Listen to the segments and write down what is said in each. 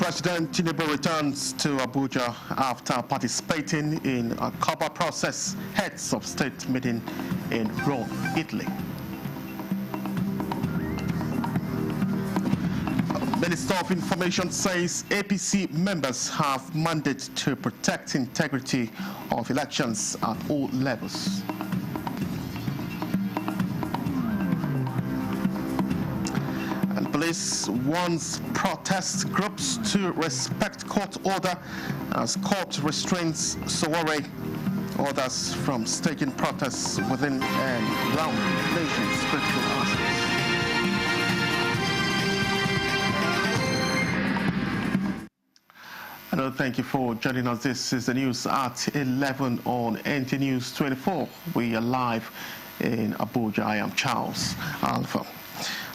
President Tinubu returns to Abuja after participating in a COPA process heads of state meeting in Rome, Italy. Minister of Information says APC members have mandate to protect integrity of elections at all levels. And police warns protest groups to respect court order as court restrains Sowore orders from staging protests within and around the nation's critical assets. Hello, thank you for joining us. This is the news at 11 on NTA News 24. We are live in Abuja. I am Charles Alpha.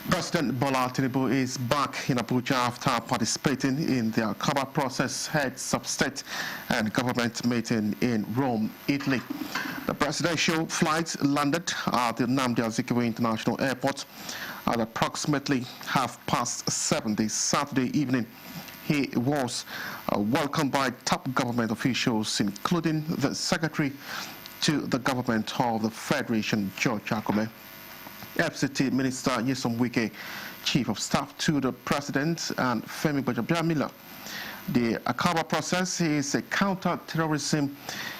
President Bola Tinubu is back in Abuja after participating in the COPA process heads of state and government meeting in Rome, Italy. The presidential flight landed at the Nnamdi Azikiwe International Airport at approximately 7:30 this Saturday evening. He was welcomed by top government officials, including the Secretary to the Government of the Federation, George Akome, FCT Minister Nyesom Wike, Chief of Staff to the President, and Femi Gbajabiamila. The COPA process is a counter-terrorism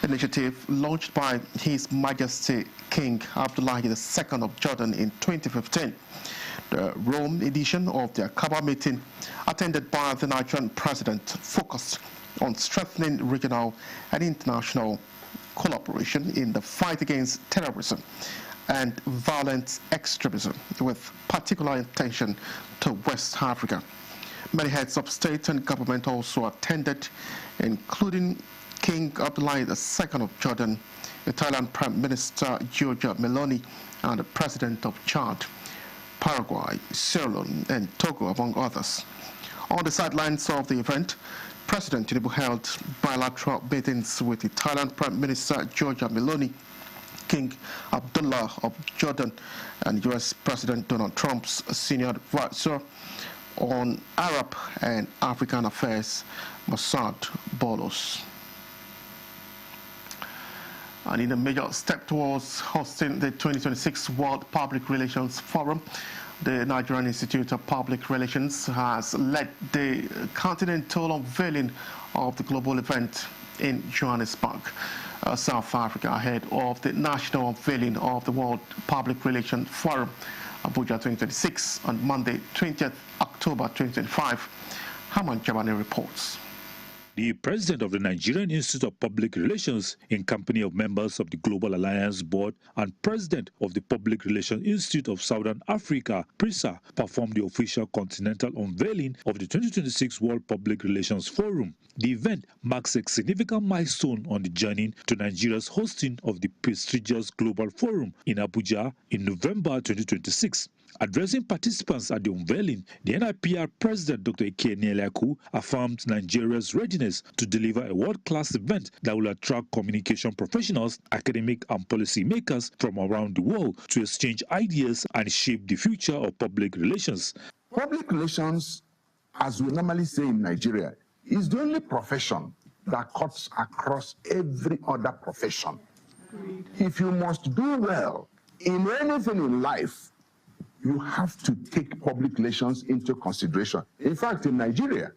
initiative launched by His Majesty King Abdullahi II of Jordan in 2015. The Rome edition of the COPA meeting, attended by the Nigerian president, focused on strengthening regional and international collaboration in the fight against terrorism and violent extremism, with particular attention to West Africa. Many heads of state and government also attended, including King Abdullahi II of Jordan, Italian Prime Minister Giorgia Meloni, and the President of Chad, Paraguay, Sierra Leone, and Togo, among others. On the sidelines of the event, President Tinubu held bilateral meetings with Italian Prime Minister Giorgia Meloni, King Abdullah of Jordan, and U.S. President Donald Trump's senior advisor on Arab and African affairs, Mossad Bolos. And in a major step towards hosting the 2026 World Public Relations Forum, the Nigerian Institute of Public Relations has led the continental unveiling of the global event in Johannesburg, South Africa, ahead of the national unveiling of the World Public Relations Forum, Abuja 2026, on Monday, 20th October 2025. Haman Jabani reports. The president of the Nigerian Institute of Public Relations, in company of members of the Global Alliance Board and president of the Public Relations Institute of Southern Africa, PRISA, performed the official continental unveiling of the 2026 World Public Relations Forum. The event marks a significant milestone on the journey to Nigeria's hosting of the prestigious Global Forum in Abuja in November 2026. Addressing participants at the unveiling, the NIPR President Dr. Ike Nieleku affirmed Nigeria's readiness to deliver a world-class event that will attract communication professionals, academic and policy makers from around the world to exchange ideas and shape the future of public relations. Public relations, as we normally say in Nigeria, is the only profession that cuts across every other profession. If you must do well in anything in life, you have to take public relations into consideration. In fact, in Nigeria,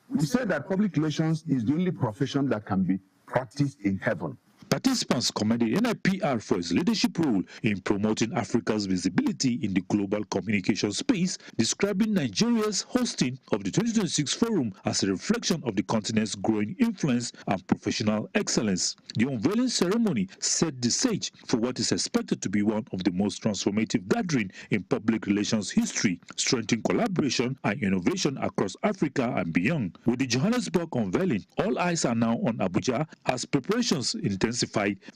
we say that public relations is the only profession that can be practiced in heaven. Participants commended NIPR for its leadership role in promoting Africa's visibility in the global communication space, describing Nigeria's hosting of the 2026 forum as a reflection of the continent's growing influence and professional excellence. The unveiling ceremony set the stage for what is expected to be one of the most transformative gatherings in public relations history, strengthening collaboration and innovation across Africa and beyond. With the Johannesburg unveiling, all eyes are now on Abuja as preparations intensify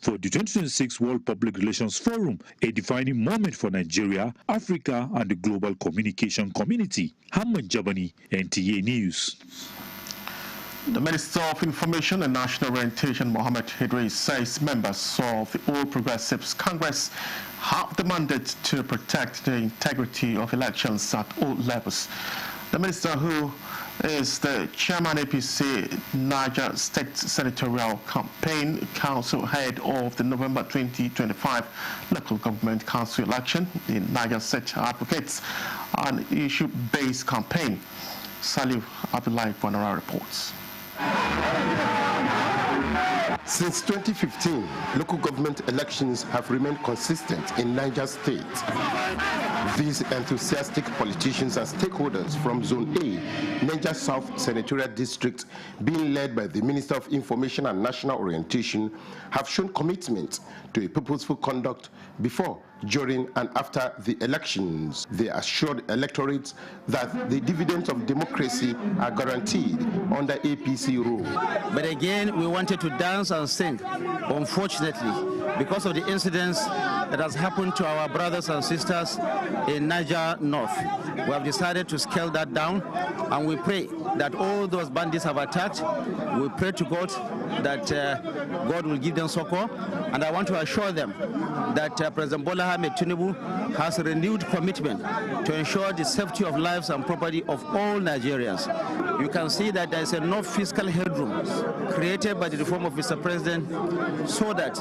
for the 2026 World Public Relations Forum, a defining moment for Nigeria, Africa, and the global communication community. Hamad Jabani, NTA News. The Minister of Information and National Orientation, Mohammed Idris, says members of the All Progressives Congress have the mandate to protect the integrity of elections at all levels. The minister, who is the chairman APC Niger State Senatorial Campaign Council head of the November 2025 local government council election in Niger State, advocates an issue-based campaign. Salih Abdullahi Bonara reports. Since 2015, local government elections have remained consistent in Niger State. These enthusiastic politicians and stakeholders from Zone A, Niger South Senatorial District, being led by the Minister of Information and National Orientation, have shown commitment to a purposeful conduct before, during, and after the elections. They assured electorates that the dividends of democracy are guaranteed under APC rule. But again, we wanted to dance and sing. Unfortunately, because of the incidents that has happened to our brothers and sisters in Niger North, we have decided to scale that down, and we pray that all those bandits have attacked. We pray to God that God will give them succor, and I want to assure them that President Bola Ahmed Tinubu has a renewed commitment to ensure the safety of lives and property of all Nigerians. You can see that there is enough fiscal headroom created by the reform of Mr. President so that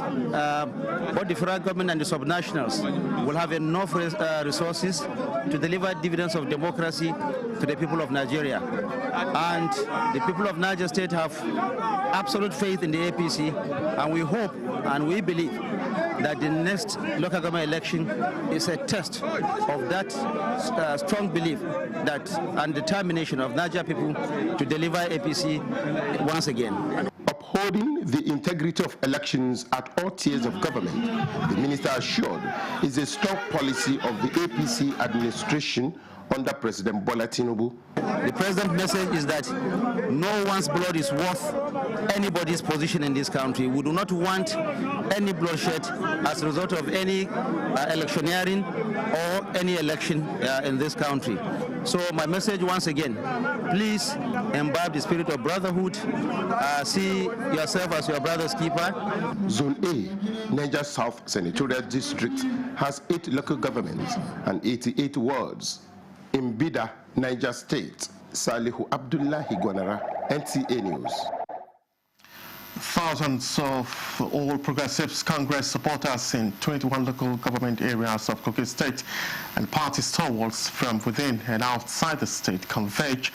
both the federal government and the subnationals will have enough resources to deliver dividends of democracy to the people of Nigeria. And the people of Niger State have absolute faith in the APC, and we hope and we believe that the next local government election is a test of that strong belief that and determination of Niger people to deliver APC once again. Upholding the integrity of elections at all tiers of government, the minister assured, is a strong policy of the APC administration under President Bola Tinubu. The president's message is that no one's blood is worth anybody's position in this country. We do not want any bloodshed as a result of any electioneering or any election in this country. So my message once again, please imbibe the spirit of brotherhood, see yourself as your brother's keeper. Zone A, Niger South Senatorial District, has 8 local governments and 88 wards. In Bida, Niger State, Salihu Abdullahi Gwanara, NTA News. Thousands of All Progressives Congress supporters in 21 local government areas of Kogi State and party stalwarts from within and outside the state converge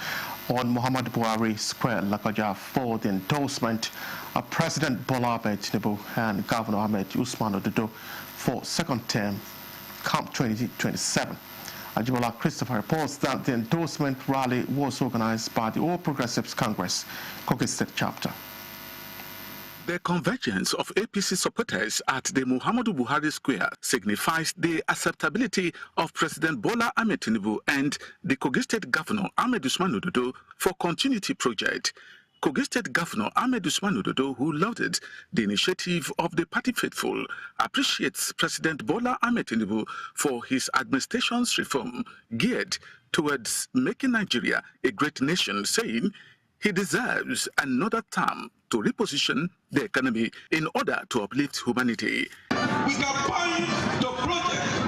on Muhammadu Buhari Square, Lakaja, for the endorsement of President Bola Ahmed Tinubu and Governor Ahmed Usman Ododo for second term, come 2027. Ajibola Christopher reports that the endorsement rally was organized by the All Progressives Congress, Kogi State chapter. The convergence of APC supporters at the Muhammadu Buhari Square signifies the acceptability of President Bola Ahmed Tinubu and the Kogi State Governor Ahmed Usman Ododo for Continuity Project. Kogi State Governor Ahmed Usman Ododo, who lauded the initiative of the party faithful, appreciates President Bola Ahmed Tinubu for his administration's reform geared towards making Nigeria a great nation, saying he deserves another term to reposition the economy in order to uplift humanity. We can point to projects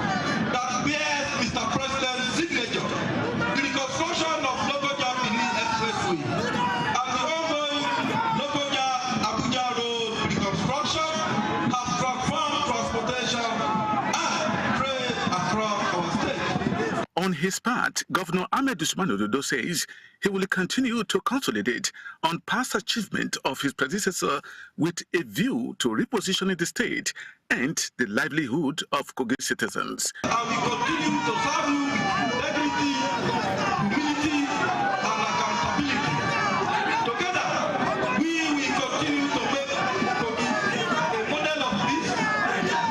that bears Mr. President's signature, the reconstruction of Lokoja Benin Expressway and the ongoing Lokoja Abuja Road reconstruction has transformed transportation and trade across our state. On his part, Governor Ahmed Usman Ododo says he will continue to consolidate on past achievement of his predecessor with a view to repositioning the state and the livelihood of Kogi citizens. And we continue to serve you with integrity, humility, and accountability. Together, we will continue to make Kogi a model of peace,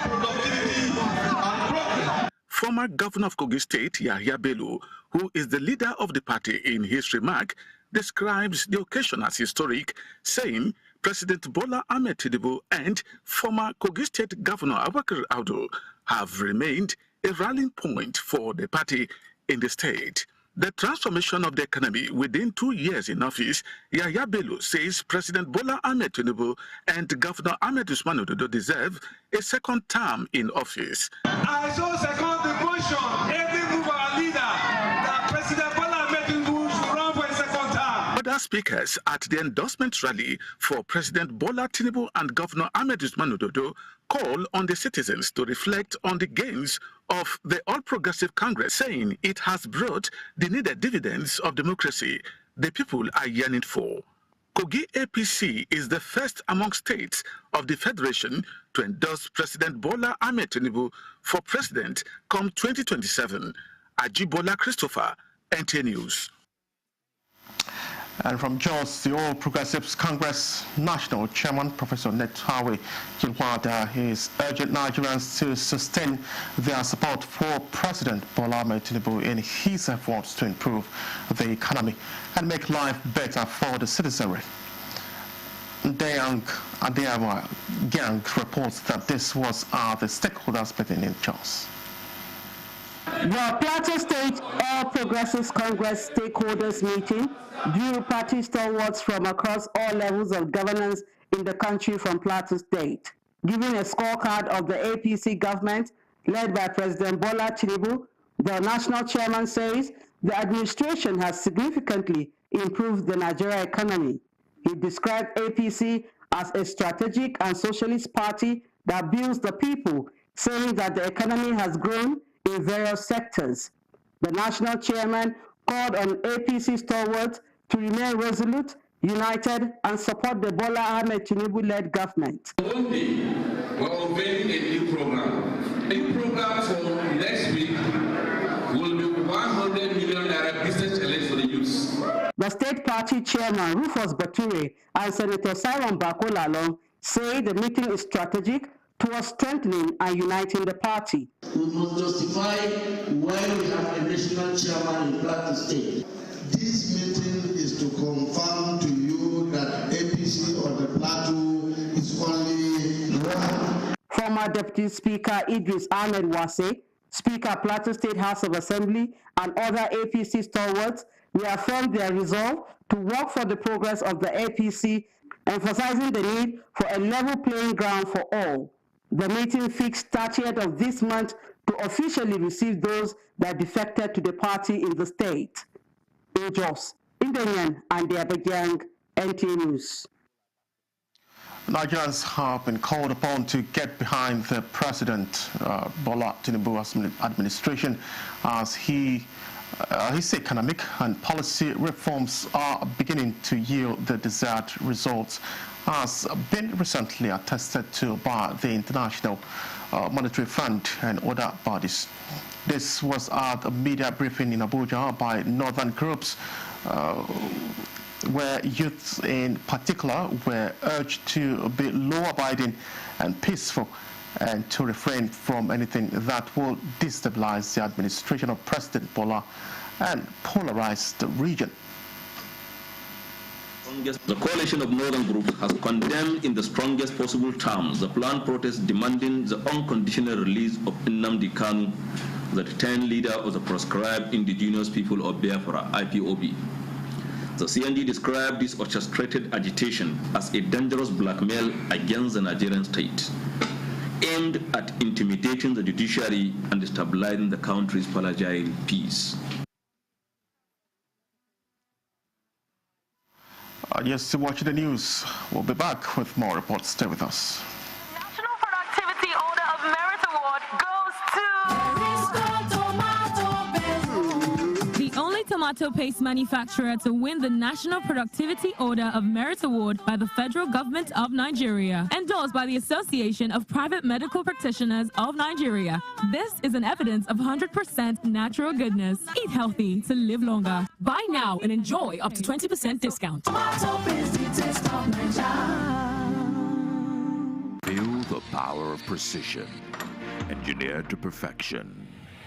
productivity, and progress. Former Governor of Kogi State, Yahya Bello, who is the leader of the party, in his remark, describes the occasion as historic, saying President Bola Ahmed Tinubu and former Kogi State Governor Abubakar Audu have remained a rallying point for the party in the state. the transformation of the economy within 2 years in office, Yahya Bello says President Bola Ahmed Tinubu and Governor Ahmed Usman Ododo deserve a second term in office. I so second the motion, every move our leader, that President Bola Ahmed Tinubu should run for a second term. Other speakers at the endorsement rally for President Bola Tinubu and Governor Ahmed Usman Ododo call on the citizens to reflect on the gains of the All Progressive Congress, saying it has brought the needed dividends of democracy the people are yearning for. Kogi APC is the first among states of the Federation to endorse President Bola Ahmed Tinubu for president come 2027. Ajibola Christopher, NTA News. And from Jos, the All Progressives Congress National Chairman, Professor Netawe Jinwada, is urging Nigerians to sustain their support for President Bola Ahmed Tinubu in his efforts to improve the economy and make life better for the citizenry. Gang reports that this was the stakeholders meeting in Jos. The Plateau State All Progressives Congress stakeholders meeting drew party stalwarts from across all levels of governance in the country from Plateau State. Giving a scorecard of the APC government led by President Bola Tinubu, the national chairman says the administration has significantly improved the Nigeria economy. He described APC as a strategic and socialist party that builds the people, saying that the economy has grown in various sectors. The national chairman called on APC stalwarts to remain resolute, united, and support the Bola Ahmed Tinubu-led government. One day, we're unveiling a new program. A new program for next week will be 100 million naira business challenge for the youth. The state party chairman, Rufus Bature, and Senator Simon Bakolalong say the meeting is strategic towards strengthening and uniting the party. We must justify why we have a national chairman in Plateau State. This meeting is to confirm to you that APC on the Plateau is only one. Former Deputy Speaker Idris Ahmed Wase, Speaker Plateau State House of Assembly, and other APC stalwarts reaffirmed their resolve to work for the progress of the APC, emphasizing the need for a level playing ground for all. The meeting fixed 30th of this month to officially receive those that defected to the party in the state. In Jos, Indenyan and Abegyang, NTA News. Nigerians have been called upon to get behind the President Bola Tinubu administration as his economic and policy reforms are beginning to yield the desired results, has been recently attested to by the International Monetary Fund and other bodies. This was at a media briefing in Abuja by northern groups where youths in particular were urged to be law-abiding and peaceful and to refrain from anything that will destabilize the administration of President Bola and polarize the region. The coalition of northern groups has condemned in the strongest possible terms the planned protest demanding the unconditional release of Nnamdi Kanu, the retained leader of the proscribed indigenous people of Biafra, IPOB. The CND described this orchestrated agitation as a dangerous blackmail against the Nigerian state, aimed at intimidating the judiciary and destabilizing the country's fragile peace. Yes, to watch the news. We'll be back with more reports. Stay with us. The National Productivity Order of Merit Award goes to the only tomato paste manufacturer to win the National Productivity Order of Merit Award by the federal government of Nigeria, endorsed by the Association of Private Medical Practitioners of Nigeria. This is an evidence of 100% natural goodness. Eat healthy to live longer. Buy now and enjoy up to 20% discount. Feel the power of precision, engineered to perfection.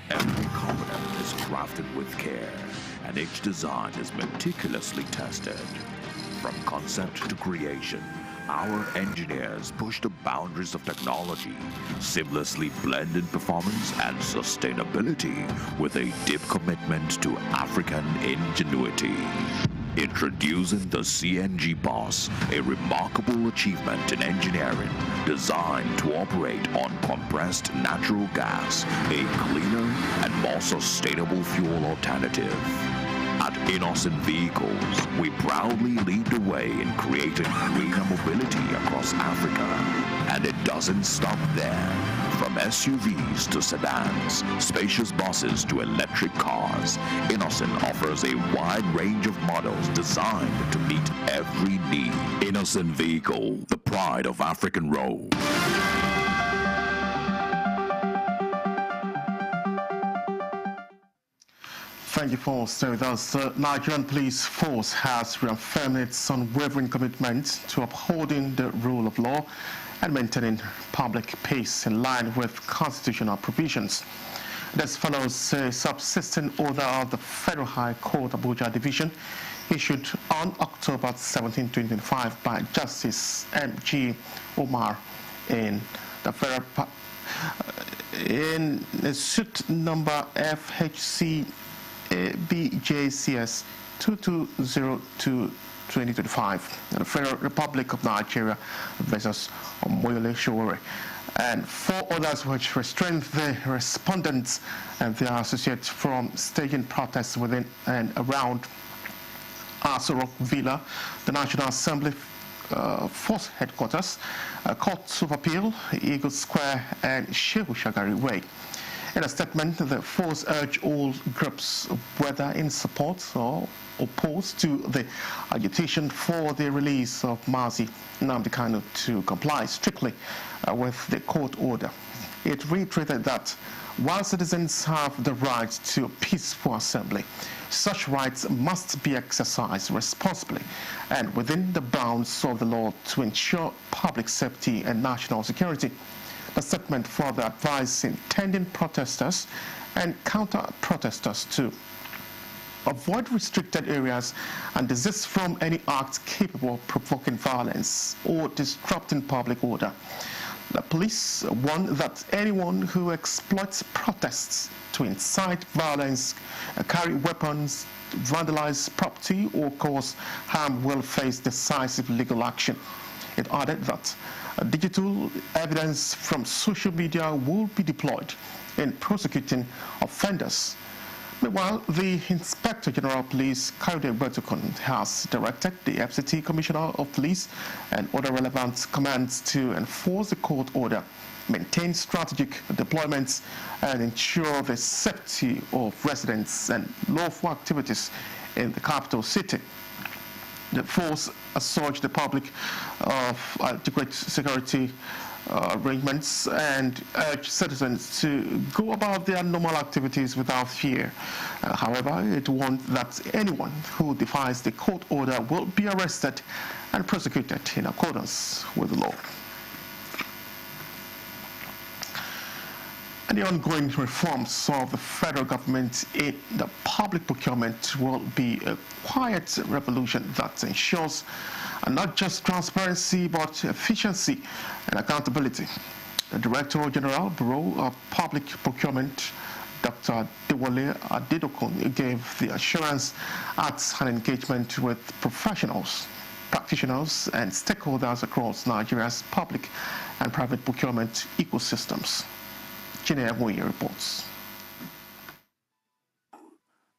Every component is crafted with care, and each design is meticulously tested. From concept to creation, Our engineers push the boundaries of technology, seamlessly blending performance and sustainability with a deep commitment to African ingenuity. Introducing the CNG Boss, a remarkable achievement in engineering designed to operate on compressed natural gas, a cleaner and more sustainable fuel alternative. At Innocent Vehicles, we proudly lead the way in creating greener mobility across Africa. And it doesn't stop there. From SUVs to sedans, spacious buses to electric cars, Innocent offers a wide range of models designed to meet every need. Innocent Vehicle, the pride of African road. Thank you for staying with us. The Nigerian police force has reaffirmed its unwavering commitment to upholding the rule of law and maintaining public peace in line with constitutional provisions. This follows a subsisting order of the Federal High Court Abuja Division issued on October 17, 2025 by Justice M.G. Omar in the federal in suit number FHC BJCS 2202-2025, the Federal Republic of Nigeria versus Omoyole Sowore, and 4 others which restrained the respondents and their associates from staging protests within and around Aso Rock Villa, the National Assembly Force Headquarters, Courts of Appeal, Eagle Square, and Shehu Shagari Way. In a statement, the force urged all groups, whether in support or opposed to the agitation for the release of Mazi Nnamdi Kanu, to comply strictly with the court order. It reiterated that while citizens have the right to peaceful assembly, such rights must be exercised responsibly and within the bounds of the law to ensure public safety and national security. The statement further advised intending protesters and counter-protesters to avoid restricted areas and desist from any acts capable of provoking violence or disrupting public order. The police warned that anyone who exploits protests to incite violence, carry weapons, vandalize property, or cause harm will face decisive legal action. It added that digital evidence from social media will be deployed in prosecuting offenders. Meanwhile, the Inspector General of Police, Kayode Bertukun, has directed the FCT Commissioner of Police and other relevant commands to enforce the court order, maintain strategic deployments, and ensure the safety of residents and lawful activities in the capital city. The force assuaged the public of adequate security arrangements and urged citizens to go about their normal activities without fear. However, it warned that anyone who defies the court order will be arrested and prosecuted in accordance with the law. And the ongoing reforms of the federal government in the public procurement will be a quiet revolution that ensures not just transparency but efficiency and accountability. The Director General Bureau of Public Procurement, Dr. Dewale Adedokun, gave the assurance at an engagement with professionals, practitioners, and stakeholders across Nigeria's public and private procurement ecosystems. Chinea Moye reports.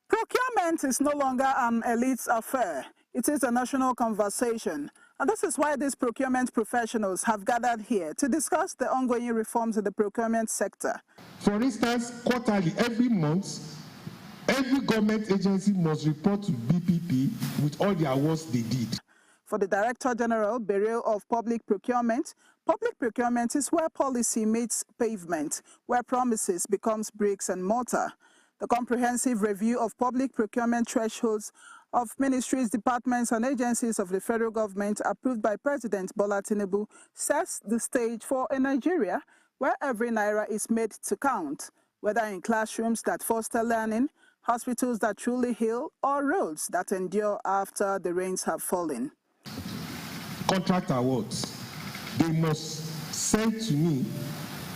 Procurement is no longer an elite affair. It is a national conversation. And this is why these procurement professionals have gathered here to discuss the ongoing reforms in the procurement sector. For instance, quarterly, every month, every government agency must report to BPP with all the awards they did. For the Director General, Bureau of Public Procurement is where policy meets pavement, where promises becomes bricks and mortar. The comprehensive review of public procurement thresholds of ministries, departments, and agencies of the federal government approved by President Bola Tinubu sets the stage for a Nigeria where every naira is made to count, whether in classrooms that foster learning, hospitals that truly heal, or roads that endure after the rains have fallen. contract awards, they must send to me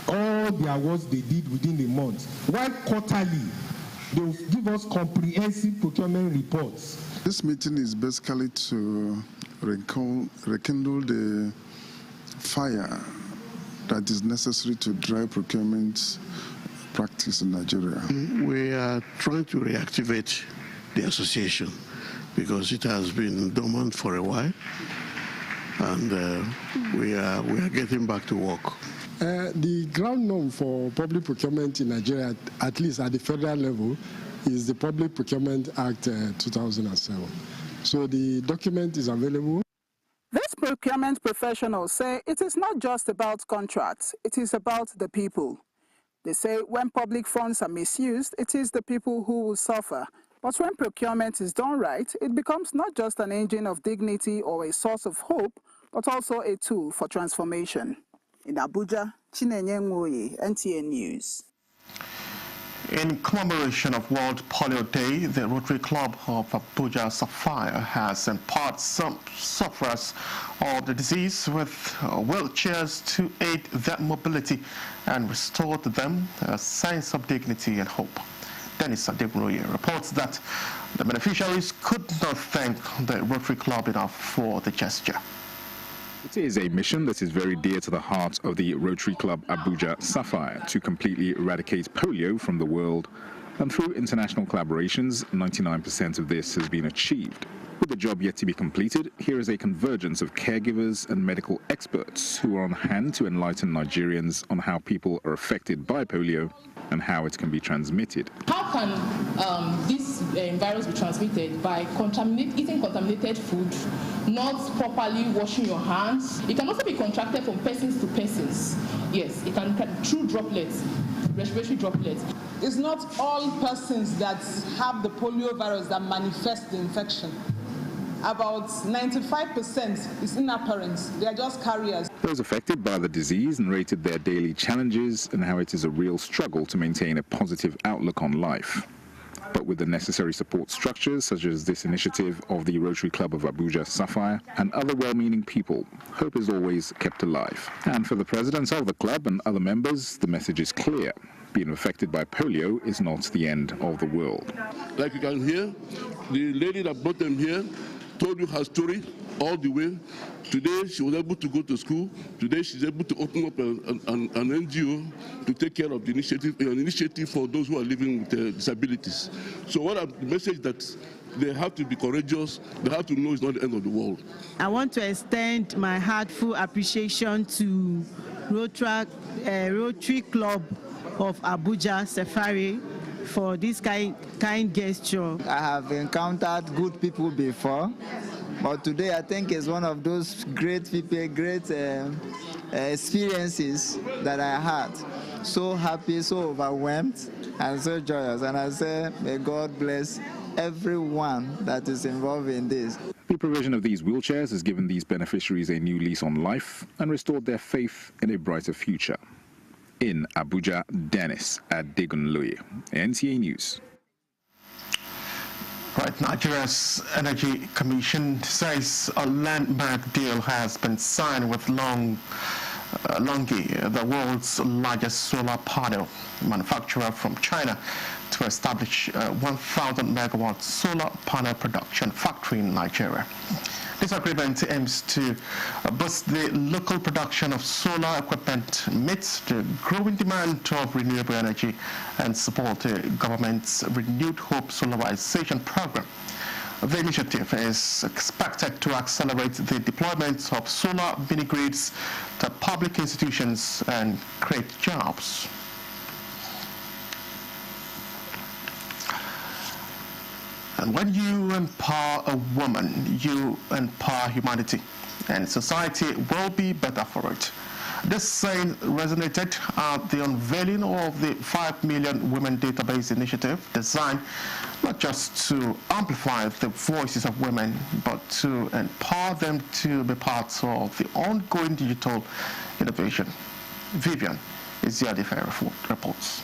all the awards they did within a month. While quarterly, they will give us comprehensive procurement reports. This meeting is basically to rekindle the fire that is necessary to drive procurement practice in Nigeria. We are trying to reactivate the association because it has been dormant for a while, and we are getting back to work. The ground norm for public procurement in Nigeria, at least at the federal level, is the Public Procurement Act 2007. So the document is available. These procurement professionals say it is not just about contracts, it is about the people. They say when public funds are misused, it is the people who will suffer. But when procurement is done right, it becomes not just an engine of dignity or a source of hope, but also a tool for transformation. In Abuja, Chinenye Nwoye, NTA News. In commemoration of World Polio Day, the Rotary Club of Abuja Sapphire has empowered some sufferers of the disease with wheelchairs to aid their mobility and restore to them a sense of dignity and hope. Dennis Adegunoye reports that the beneficiaries could not thank the Rotary Club enough for the gesture. It is a mission that is very dear to the heart of the Rotary Club Abuja Sapphire to completely eradicate polio from the world, and through international collaborations, 99% of this has been achieved. With the job yet to be completed, here is a convergence of caregivers and medical experts who are on hand to enlighten Nigerians on how people are affected by polio and how it can be transmitted. How can this virus be transmitted? By eating contaminated food, not properly washing your hands. It can also be contracted from persons to persons. Yes, it can through droplets, respiratory droplets. It's not all persons that have the polio virus that manifest the infection. About 95% is inapparent. They are just carriers. Those affected by the disease narrated their daily challenges and how it is a real struggle to maintain a positive outlook on life. But with the necessary support structures, such as this initiative of the Rotary Club of Abuja Sapphire and other well-meaning people, hope is always kept alive. And for the presidents of the club and other members, the message is clear. Being affected by polio is not the end of the world. Like you can hear, the lady that brought them here told you her story all the way. Today she was able to go to school. Today she's able to open up an NGO to take care of the initiative for those who are living with disabilities. So the message that they have to be courageous, they have to know it's not the end of the world. I want to extend my heartfelt appreciation to Rotary Club of Abuja Sapphire for this kind gesture. I have encountered good people before, but today I think it's one of those great people, great experiences that I had. So happy, so overwhelmed, and so joyous. And I say, may God bless everyone that is involved in this. The provision of these wheelchairs has given these beneficiaries a new lease on life and restored their faith in a brighter future. In Abuja, Dennis Adegunloye, NTA News. Right, Nigeria's Energy Commission says a landmark deal has been signed with Longi, the world's largest solar panel manufacturer from China, to establish a 1,000 megawatt solar panel production factory in Nigeria. This agreement aims to boost the local production of solar equipment, meet the growing demand of renewable energy, and support the government's Renewed Hope Solarization program. The initiative is expected to accelerate the deployment of solar mini-grids to public institutions and create jobs. And when you empower a woman, you empower humanity, and society will be better for it. This saying resonated at the unveiling of the 5 Million Women Database Initiative, designed not just to amplify the voices of women, but to empower them to be part of the ongoing digital innovation. Vivian Isiadife reports.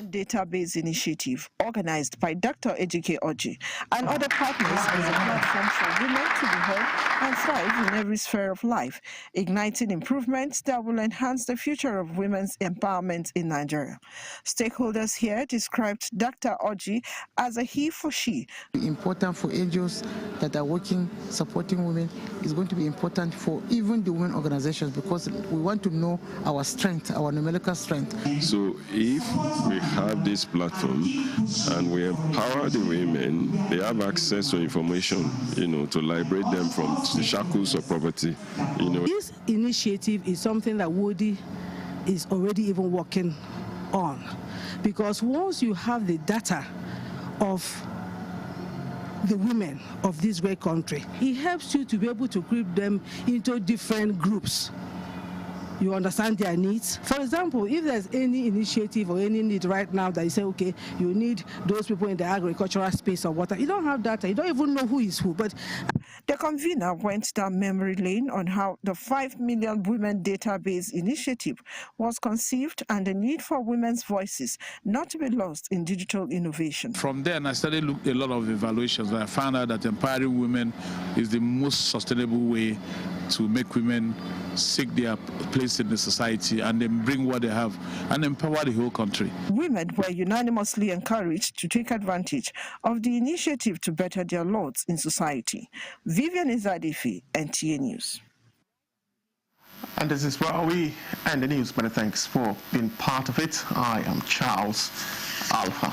Women Database Initiative, organized by Dr. Ejike Oji and other partners, is a platform for women to be heard and thrive in every sphere of life, igniting improvements that will enhance the future of women's empowerment in Nigeria. Stakeholders here described Dr. Oji as a he for she. Important for NGOs that are working, supporting women, is going to be important for even the women organizations, because we want to know our strength, our numerical strength. So if we have this platform and we empower the women, they have access to information, to liberate them from the shackles of poverty. This initiative is something that Woody is already even working on, because once you have the data of the women of this great country, it helps you to be able to group them into different groups. You understand their needs. For example, if there's any initiative or any need right now that you say, okay, you need those people in the agricultural space or water, you don't have data, you don't even know who is who. But the convener went down memory lane on how the 5 Million Women Database Initiative was conceived and the need for women's voices not to be lost in digital innovation. From then, I started looking at a lot of evaluations, and I found out that empowering women is the most sustainable way to make women seek their place in the society and then bring what they have and empower the whole country. Women were unanimously encouraged to take advantage of the initiative to better their lots in society. Vivian Izadifi, NTA News. And this is where we end the news. Many thanks for being part of it. I am Charles Alpha.